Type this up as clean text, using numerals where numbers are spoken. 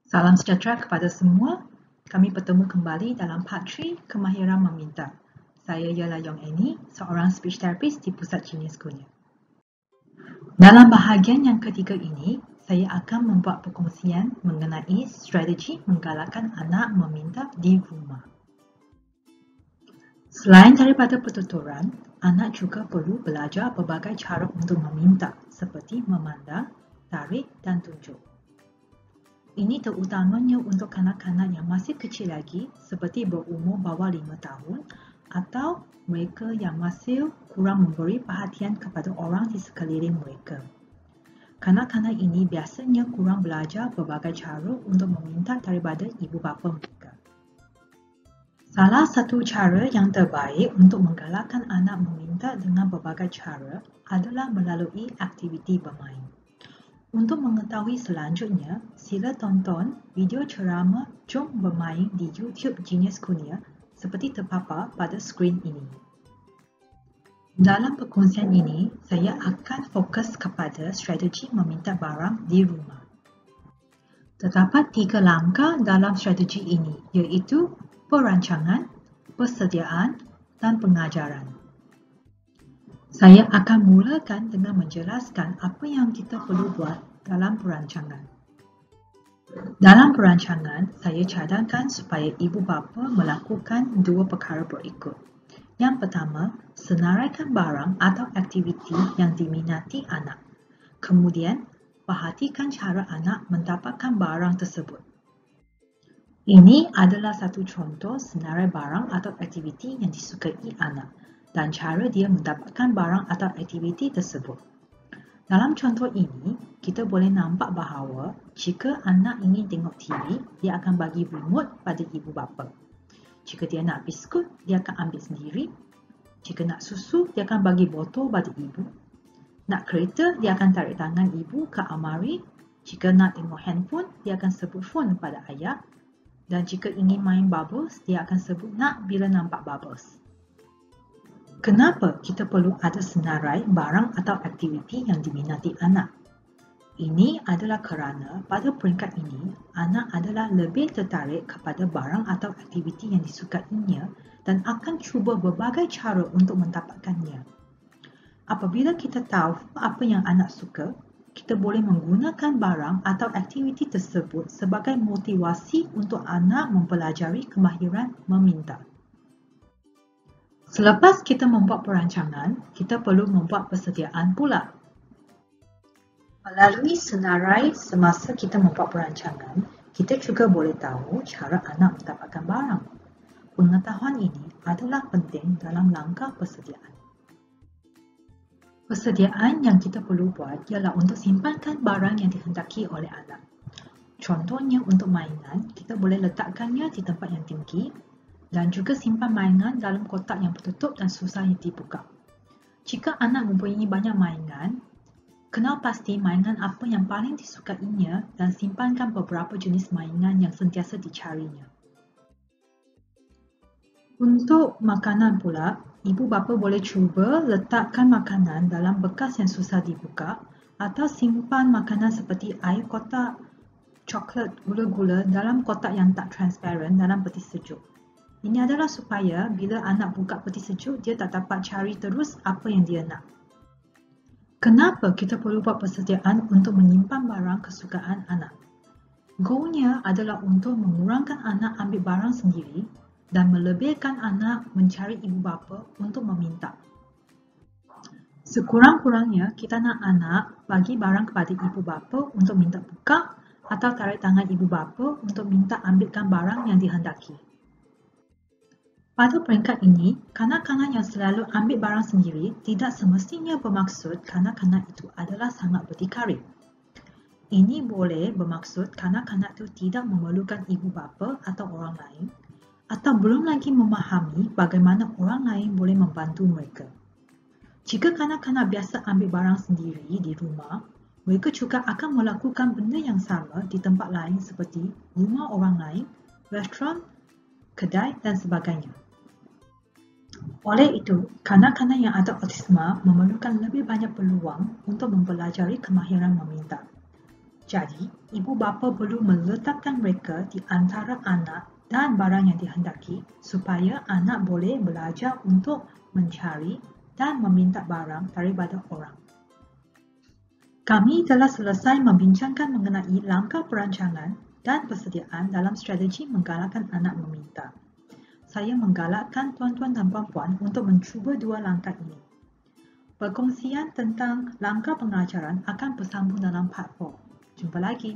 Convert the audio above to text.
Salam sejahtera kepada semua. Kami bertemu kembali dalam part 3 Kemahiran Meminta. Saya ialah Yong Annie, seorang speech therapist di Pusat Genius Kurnia. Dalam bahagian yang ketiga ini, saya akan membuat perkongsian mengenai strategi menggalakkan anak meminta di rumah. Selain daripada pertuturan, anak juga perlu belajar berbagai cara untuk meminta seperti memandang, tarik dan tunjuk. Ini terutamanya untuk kanak-kanak yang masih kecil lagi seperti berumur bawah 5 tahun atau mereka yang masih kurang memberi perhatian kepada orang di sekeliling mereka. Kanak-kanak ini biasanya kurang belajar berbagai cara untuk meminta daripada ibu bapa mereka. Salah satu cara yang terbaik untuk menggalakkan anak meminta dengan berbagai cara adalah melalui aktiviti bermain. Untuk mengetahui selanjutnya, sila tonton video ceramah Jom Bermain di YouTube Genius Kurnia seperti terpapar pada skrin ini. Dalam perkongsian ini, saya akan fokus kepada strategi meminta barang di rumah. Terdapat 3 langkah dalam strategi ini, iaitu perancangan, persediaan dan pengajaran. Saya akan mulakan dengan menjelaskan apa yang kita perlu buat dalam perancangan. Dalam perancangan, saya cadangkan supaya ibu bapa melakukan 2 perkara berikut. Yang pertama, senaraikan barang atau aktiviti yang diminati anak. Kemudian, perhatikan cara anak mendapatkan barang tersebut. Ini adalah satu contoh senarai barang atau aktiviti yang disukai anak dan cara dia mendapatkan barang atau aktiviti tersebut. Dalam contoh ini, kita boleh nampak bahawa jika anak ingin tengok TV, dia akan bagi remote pada ibu bapa. Jika dia nak biskut, dia akan ambil sendiri. Jika nak susu, dia akan bagi botol pada ibu. Nak kereta, dia akan tarik tangan ibu ke almari. Jika nak tengok handphone, dia akan sebut phone pada ayah. Dan jika ingin main bubbles, dia akan sebut nak bila nampak bubbles. Kenapa kita perlu ada senarai barang atau aktiviti yang diminati anak? Ini adalah kerana pada peringkat ini, anak adalah lebih tertarik kepada barang atau aktiviti yang disukainya dan akan cuba berbagai cara untuk mendapatkannya. Apabila kita tahu apa yang anak suka, kita boleh menggunakan barang atau aktiviti tersebut sebagai motivasi untuk anak mempelajari kemahiran meminta. Selepas kita membuat perancangan, kita perlu membuat persediaan pula. Melalui senarai semasa kita membuat perancangan, kita juga boleh tahu cara anak mendapatkan barang. Pengetahuan ini adalah penting dalam langkah persediaan. Persediaan yang kita perlu buat ialah untuk simpankan barang yang dihendaki oleh anak. Contohnya untuk mainan, kita boleh letakkannya di tempat yang tinggi dan juga simpan mainan dalam kotak yang tertutup dan susah dibuka. Jika anak mempunyai banyak mainan, kenal pasti mainan apa yang paling disukainya dan simpankan beberapa jenis mainan yang sentiasa dicarinya. Untuk makanan pula, ibu bapa boleh cuba letakkan makanan dalam bekas yang susah dibuka atau simpan makanan seperti air kotak, coklat, gula-gula dalam kotak yang tak transparan dalam peti sejuk. Ini adalah supaya bila anak buka peti sejuk, dia tak dapat cari terus apa yang dia nak. Kenapa kita perlu buat persediaan untuk menyimpan barang kesukaan anak? Goalnya adalah untuk mengurangkan anak ambil barang sendiri dan melebihkan anak mencari ibu bapa untuk meminta. Sekurang-kurangnya, kita nak anak bagi barang kepada ibu bapa untuk minta buka atau tarik tangan ibu bapa untuk minta ambilkan barang yang dihendaki. Pada peringkat ini, kanak-kanak yang selalu ambil barang sendiri tidak semestinya bermaksud kanak-kanak itu adalah sangat berdikari. Ini boleh bermaksud kanak-kanak itu tidak memerlukan ibu bapa atau orang lain atau belum lagi memahami bagaimana orang lain boleh membantu mereka. Jika kanak-kanak biasa ambil barang sendiri di rumah, mereka juga akan melakukan benda yang sama di tempat lain seperti rumah orang lain, restoran, kedai dan sebagainya. Oleh itu, kanak-kanak yang ada autisma memerlukan lebih banyak peluang untuk mempelajari kemahiran meminta. Jadi, ibu bapa perlu meletakkan mereka di antara anak dan barang yang dihendaki supaya anak boleh belajar untuk mencari dan meminta barang daripada orang. Kami telah selesai membincangkan mengenai langkah perancangan dan persediaan dalam strategi menggalakkan anak meminta. Saya menggalakkan tuan-tuan dan puan-puan untuk mencuba dua langkah ini. Perkongsian tentang langkah pengajaran akan bersambung dalam part 4. Jumpa lagi.